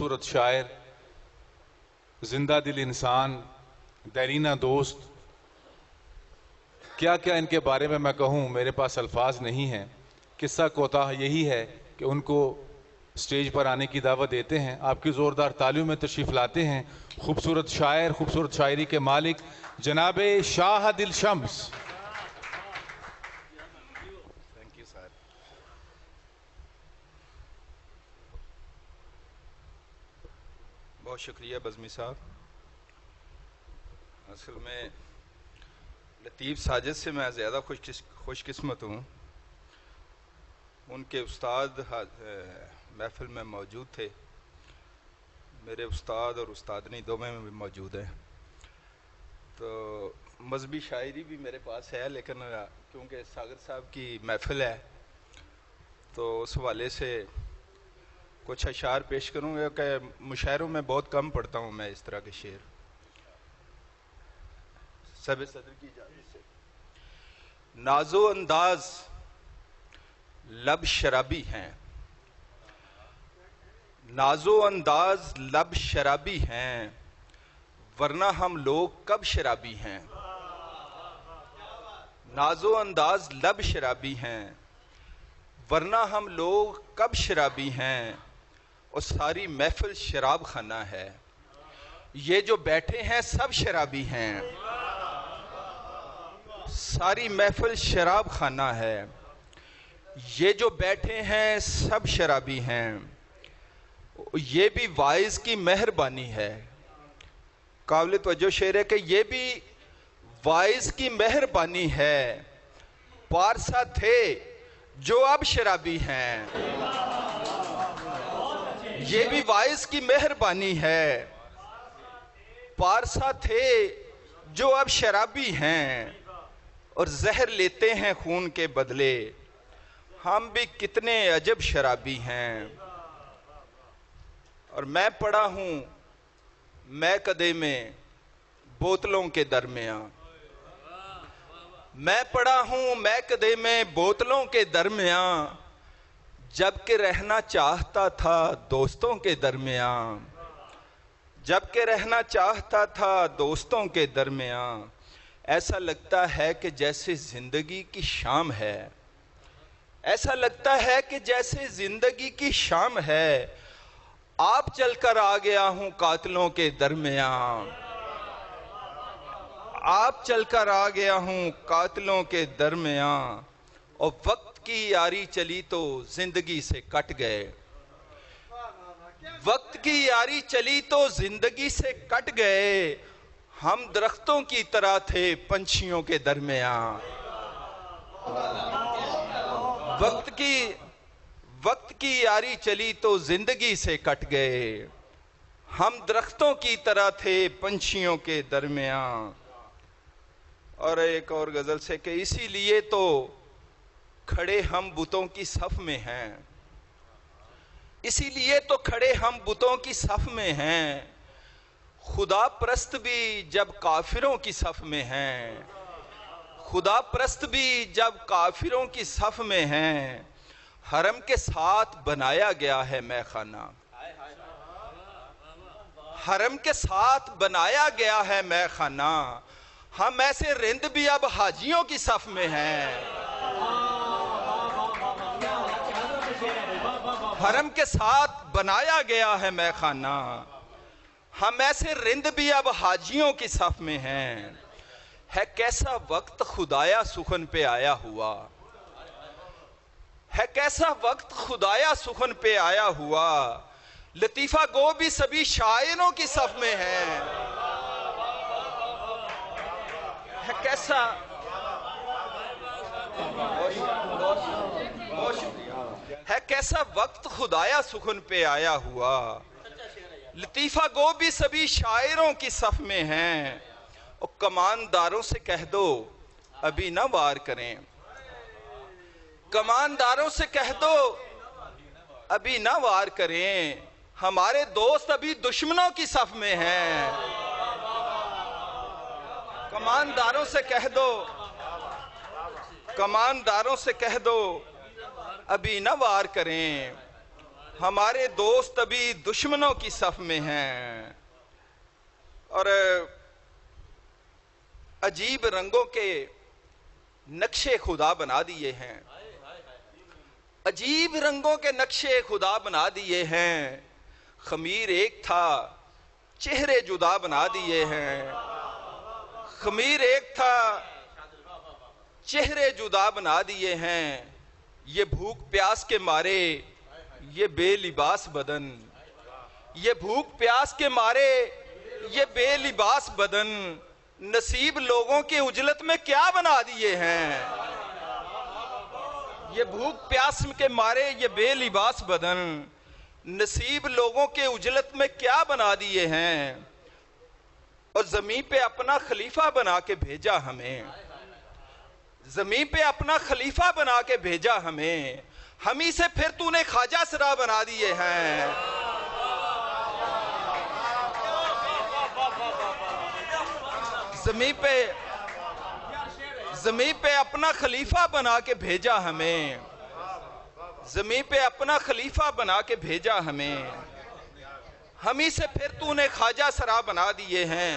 خوبصورت شاعر، زندہ دل انسان، دیرینہ دوست، کیا کیا ان کے بارے میں کہوں، میرے پاس الفاظ نہیں ہیں۔ قصہ کوتاہ یہی ہے کہ ان کو سٹیج پر آنے کی دعوت دیتے ہیں، آپ کی زوردار تالیوں میں تشریف لاتے ہیں خوبصورت شاعر، خوبصورت شاعری کے مالک جناب شاہ دل شمس۔ بہت شکریہ بزمی صاحب۔ اصل میں لطیف ساجد سے میں زیادہ خوش قسمت ہوں، ان کے استاد محفل میں موجود تھے، میرے استاد اور استادنی دونوں میں بھی موجود ہیں، تو مذہبی شاعری بھی میرے پاس ہے، لیکن کیونکہ ساگر صاحب کی محفل ہے تو اس حوالے سے کچھ اشعار پیش کروں گا کہ مشاعروں میں بہت کم پڑھتا ہوں میں اس طرح کے شعر۔ سب صدر کی اجازت سے۔ ناز و انداز لب شرابی ہیں، ناز و انداز لب شرابی ہیں، ورنہ ہم لوگ کب شرابی ہیں۔ ناز و انداز لب شرابی ہیں، ورنہ ہم لوگ کب شرابی ہیں، اور ساری محفل شراب خانہ ہے، یہ جو بیٹھے ہیں سب شرابی ہیں، ساری محفل شراب خانہ ہے، یہ جو بیٹھے ہیں سب شرابی ہیں، یہ بھی وائز کی مہربانی ہے۔ قابل توجہ شعر ہے کہ یہ بھی وائز کی مہربانی ہے، پارسا تھے جو اب شرابی ہیں، یہ بھی وائز کی مہربانی ہے، پارسا تھے جو اب شرابی ہیں، اور زہر لیتے ہیں خون کے بدلے، ہم بھی کتنے عجب شرابی ہیں۔ اور میں پڑا ہوں میں کدے میں بوتلوں کے درمیان، میں پڑا ہوں میں کدے میں بوتلوں کے درمیان، جب کہ رہنا چاہتا تھا دوستوں کے درمیان، جب کہ رہنا چاہتا تھا دوستوں کے درمیان، ایسا لگتا ہے کہ جیسے زندگی کی شام ہے، ایسا لگتا ہے کہ جیسے زندگی کی شام ہے، آپ چل کر آ گیا ہوں قاتلوں کے درمیان، آپ چل کر آ گیا ہوں قاتلوں کے درمیان، اور وقت کی یاری چلی تو زندگی سے کٹ گئے، وقت کی یاری چلی تو زندگی سے کٹ گئے، ہم درختوں کی طرح تھے پنچھیوں کے درمیان، وقت کی یاری چلی تو زندگی سے کٹ گئے، ہم درختوں کی طرح تھے پنچھیوں کے درمیان۔ اور ایک اور غزل سے کہ اسی لیے تو کھڑے ہم بتوں کی صف میں ہیں، اسی لیے تو کھڑے ہم بتوں کی صف میں ہیں، خدا پرست بھی جب کافروں کی صف میں ہیں، خدا پرست بھی جب کافروں کی صف میں ہیں، حرم کے ساتھ بنایا گیا ہے مے خانہ، حرم کے ساتھ بنایا گیا ہے مے خانہ، ہم ایسے رند بھی اب حاجیوں کی صف میں ہیں، حرم کے ساتھ بنایا گیا ہے مے خانہ، ہم ایسے رند بھی اب حاجیوں کی صف میں ہیں، ہے کیسا وقت خدایا سخن پہ آیا ہوا، ہے کیسا وقت خدایا سخن پہ آیا ہوا، لطیفہ گو بھی سبھی شاعروں کی صف میں ہیں، ہے کیسا ہے کیسا وقت خدایا سخن پہ آیا ہوا، لطیفہ گو بھی سبھی شاعروں کی صف میں ہیں، اور کمانداروں سے کہہ دو ابھی نہ وار کریں، کمانداروں سے کہہ دو ابھی نہ وار کریں، ہمارے دوست ابھی دشمنوں کی صف میں ہیں، کمانداروں سے کہہ دو، کمانداروں سے کہہ دو ابھی نہ وار کریں، ہمارے دوست ابھی دشمنوں کی صف میں ہیں اور عجیب رنگوں کے نقشے خدا بنا دیے ہیں، عجیب رنگوں کے نقشے خدا بنا دیے ہیں، خمیر ایک تھا چہرے جدا بنا دیے ہیں، خمیر ایک تھا چہرے جدا بنا دیے ہیں، یہ بھوک پیاس کے مارے یہ بے لباس بدن، یہ بھوک پیاس کے مارے یہ بے لباس بدن، نصیب لوگوں کے اجلت میں کیا بنا دیے ہیں، یہ بھوک پیاس کے مارے یہ بے لباس بدن، نصیب لوگوں کے اجلت میں کیا بنا دیے ہیں، اور زمین پہ اپنا خلیفہ بنا کے بھیجا ہمیں، زمین پہ اپنا خلیفہ بنا کے بھیجا ہمیں، ہمیں سے پھر تو نے خواجہ سرا بنا دیے ہیں، زمین پہ اپنا خلیفہ بنا کے بھیجا ہمیں، زمین پہ اپنا خلیفہ بنا کے بھیجا ہمیں، ہمیں سے پھر تو نے خواجہ سرا بنا دیے ہیں،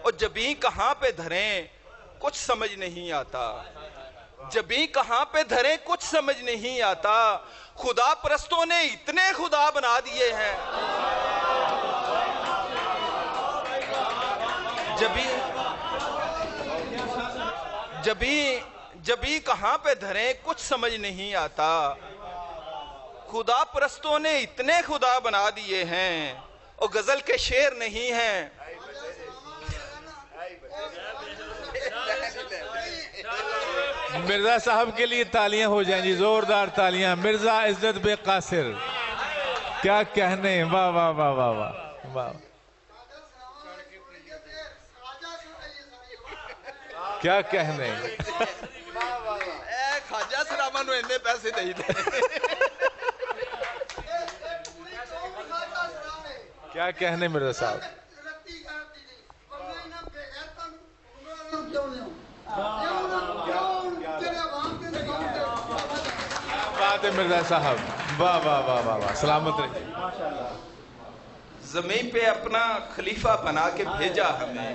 اور جبیں کہاں پہ دھریں کچھ سمجھ نہیں آتا، جبیں کہاں پہ دھریں کچھ سمجھ نہیں آتا، خدا پرستوں نے اتنے خدا بنا دیے ہیں، جبیں کہاں پہ دھریں کچھ سمجھ نہیں آتا، خدا پرستوں نے اتنے خدا بنا دیے ہیں، اور غزل کے شعر نہیں ہیں، مرزا صاحب کے لیے تالیاں ہو جائیں جی، زوردار تالیاں، مرزا عزت بے قاصر، کیا کہنے، واہ واہ واہ واہ واہ واہ، کیا کہنے، خواجہ سراما نو اتنے پیسے نہیں دے، کیا کہنے مرزا صاحب، بات ہے مرزا صاحب، واہ واہ واہ واہ واہ، سلامت رہیے، زمین پہ اپنا خلیفہ بنا کے بھیجا ہمیں،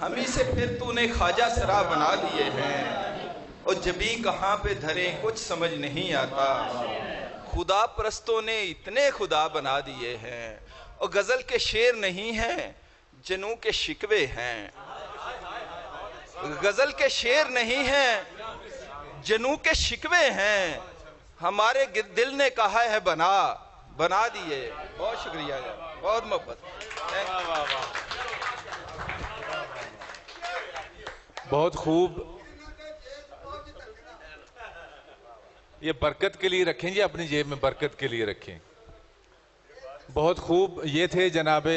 ہمیں سے پھر تو نے خواجہ سرا بنا دیے ہیں، اور جبیں کہاں پہ دھریں کچھ سمجھ نہیں آتا، خدا پرستوں نے اتنے خدا بنا دیے ہیں، اور غزل کے شعر نہیں ہیں جنوں کے شکوے ہیں، غزل کے شعر نہیں ہیں جنوں کے شکوے ہیں، ہمارے دل نے کہا ہے بنا دیے، بہت شکریہ، بہت محبت، بہت خوب، یہ برکت کے لیے رکھیں جی، اپنی جیب میں برکت کے لیے رکھیں، بہت خوب، یہ تھے جناب